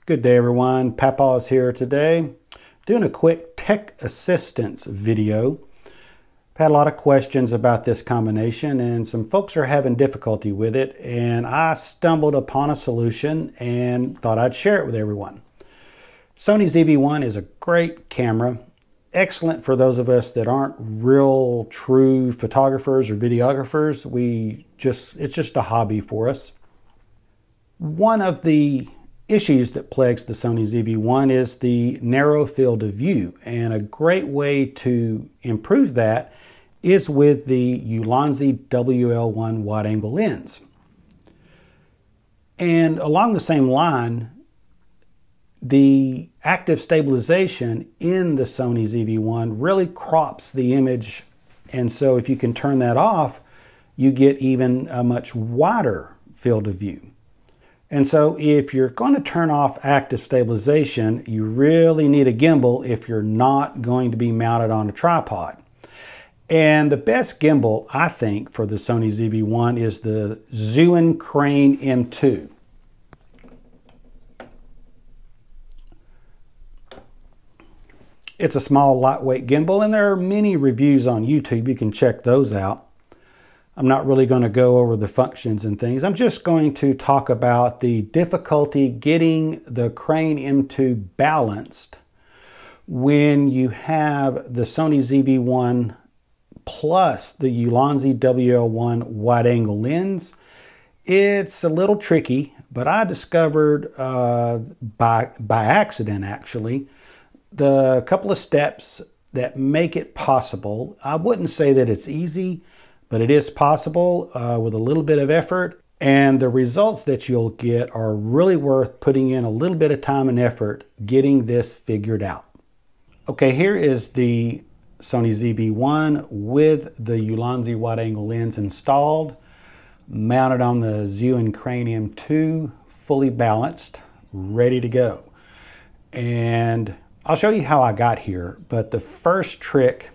Good day everyone, Papa's here today doing a quick tech assistance video. I've had a lot of questions about this combination and some folks are having difficulty with it, and I stumbled upon a solution and thought I'd share it with everyone. Sony ZV-1 is a great camera, excellent for those of us that aren't real true photographers or videographers. It's just a hobby for us. One of the issues that plagues the Sony ZV-1 is the narrow field of view, and a great way to improve that is with the Ulanzi WL1 wide-angle lens. And along the same line, the active stabilization in the Sony ZV-1 really crops the image, and so if you can turn that off, you get even a much wider field of view. And so if you're going to turn off active stabilization, you really need a gimbal if you're not going to be mounted on a tripod. And the best gimbal, I think, for the Sony ZV-1 is the ZV-1 Crane M2. It's a small, lightweight gimbal, and there are many reviews on YouTube. You can check those out. I'm not really going to go over the functions and things. I'm just going to talk about the difficulty getting the Crane M2 balanced when you have the Sony ZV-1 plus the Ulanzi WL1 wide-angle lens. It's a little tricky, but I discovered by accident, actually, the couple of steps that make it possible. I wouldn't say that it's easy, but it is possible with a little bit of effort, and the results that you'll get are really worth putting in a little bit of time and effort getting this figured out. Okay, here is the Sony ZV-1 with the Ulanzi wide-angle lens installed, mounted on the ZV-1 Crane M2, fully balanced, ready to go. And I'll show you how I got here, but the first trick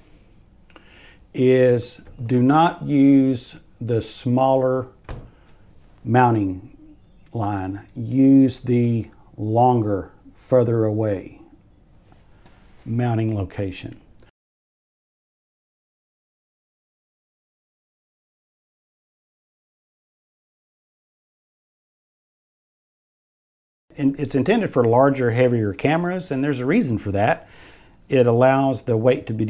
is do not use the smaller mounting line. Use the longer, further away mounting location. And it's intended for larger, heavier cameras, and there's a reason for that. It allows the weight to be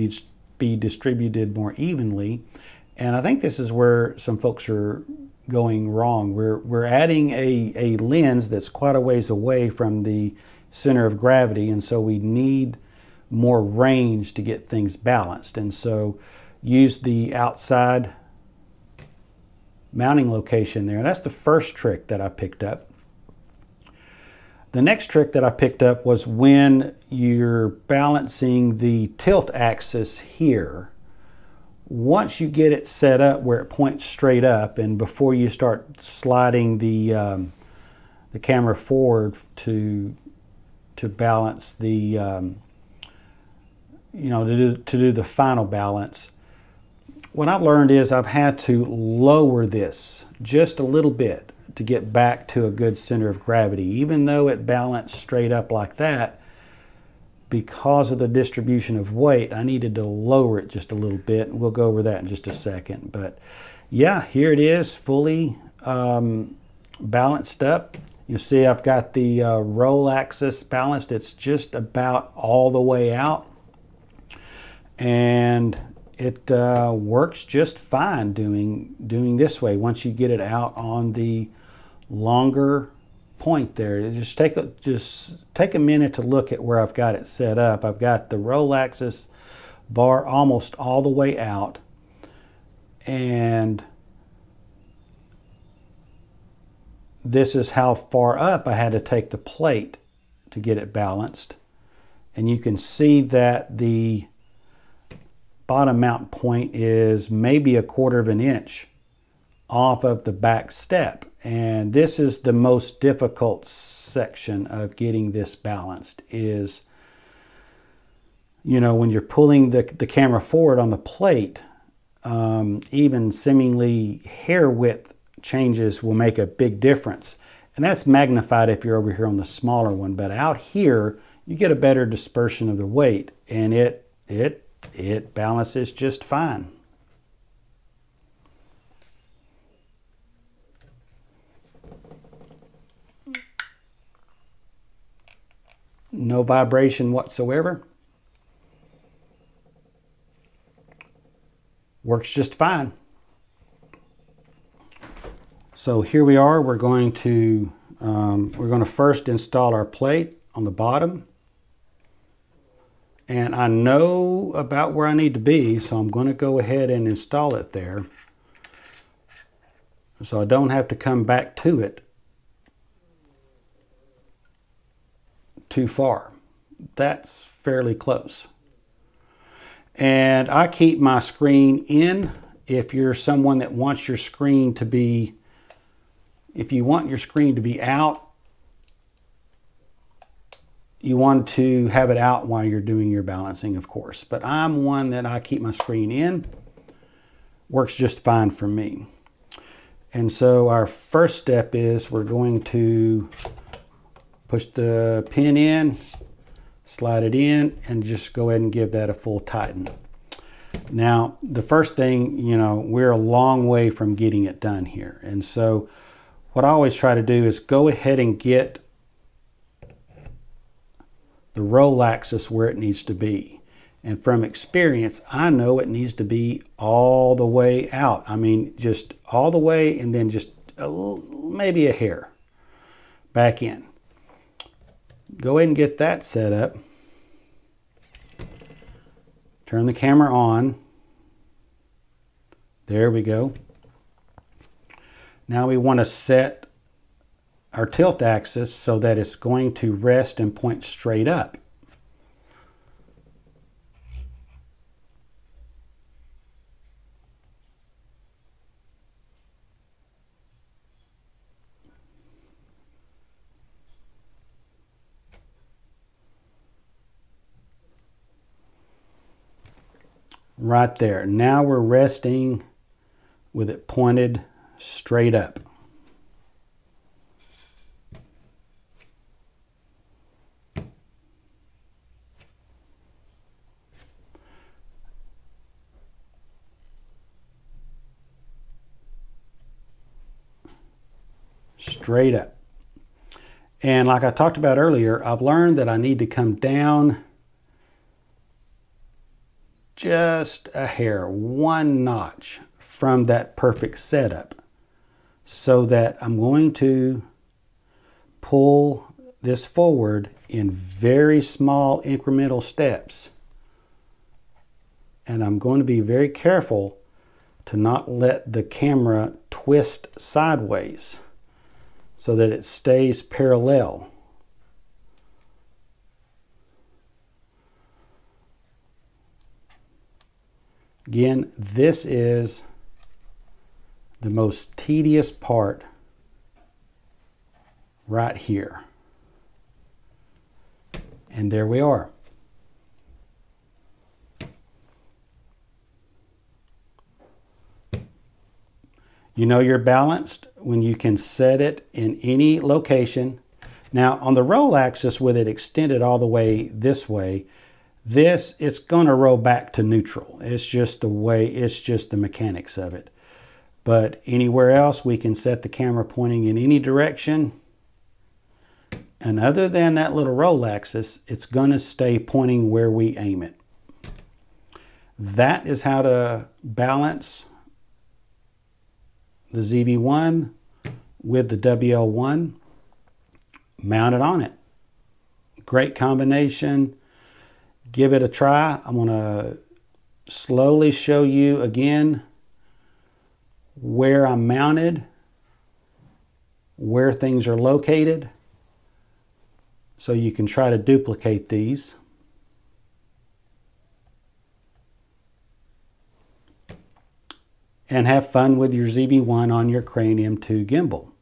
distributed more evenly, and I think this is where some folks are going wrong. We're adding a lens that's quite a ways away from the center of gravity, and so we need more range to get things balanced. And so use the outside mounting location there. That's the first trick that I picked up. The next trick that I picked up was when you're balancing the tilt axis here. Once you get it set up where it points straight up, and before you start sliding the camera forward to balance the to do the final balance, what I've learned is I've had to lower this just a little bit to get back to a good center of gravity. Even though it balanced straight up like that, because of the distribution of weight, I needed to lower it just a little bit. We'll go over that in just a second. But yeah, here it is, fully balanced up. You'll see I've got the roll axis balanced. It's just about all the way out, and it works just fine doing this way. Once you get it out on the longer point there, just take a minute to look at where I've got it set up. I've got the roll axis bar almost all the way out, and this is how far up I had to take the plate to get it balanced. And you can see that the bottom mount point is maybe 1/4 of an inch off of the back step, and this is the most difficult section of getting this balanced. Is, when you're pulling the camera forward on the plate, even seemingly hair width changes will make a big difference. And that's magnified if you're over here on the smaller one, but out here you get a better dispersion of the weight, and it balances just fine. No vibration whatsoever. Works just fine. So here we are. We're going to first install our plate on the bottom. And I know about where I need to be, so I'm going to go ahead and install it there, so I don't have to come back to it too far. That's fairly close. And I keep my screen in. If you're someone that wants your screen to be, if you want your screen to be out, you want to have it out while you're doing your balancing, of course. But I'm one that I keep my screen in. Works just fine for me. And so our first step is we're going to push the pin in, slide it in, and just go ahead and give that a full tighten. Now, the first thing, you know, we're a long way from getting it done here. And so what I always try to do is go ahead and get the roll axis where it needs to be. And from experience, I know it needs to be all the way out. I mean, just all the way, and then just maybe a hair back in. Go ahead and get that set up. Turn the camera on. There we go. Now we want to set our tilt axis so that it's going to rest and point straight up. Right there. Now we're resting with it pointed straight up. Straight up. And like I talked about earlier, I've learned that I need to come down just a hair, one notch from that perfect setup, so that I'm going to pull this forward in very small incremental steps. And I'm going to be very careful to not let the camera twist sideways so that it stays parallel. Again, this is the most tedious part right here. And there we are. You know you're balanced when you can set it in any location. Now on the roll axis, with it extended all the way this way, it's going to roll back to neutral. It's just the way, it's just the mechanics of it. But anywhere else, we can set the camera pointing in any direction. And other than that little roll axis, it's going to stay pointing where we aim it. That is how to balance the ZV-1 with the WL1 mounted on it. Great combination. Give it a try. I'm going to slowly show you again where I'm mounted, where things are located, so you can try to duplicate these. And have fun with your ZV-1 on your Crane M2 gimbal.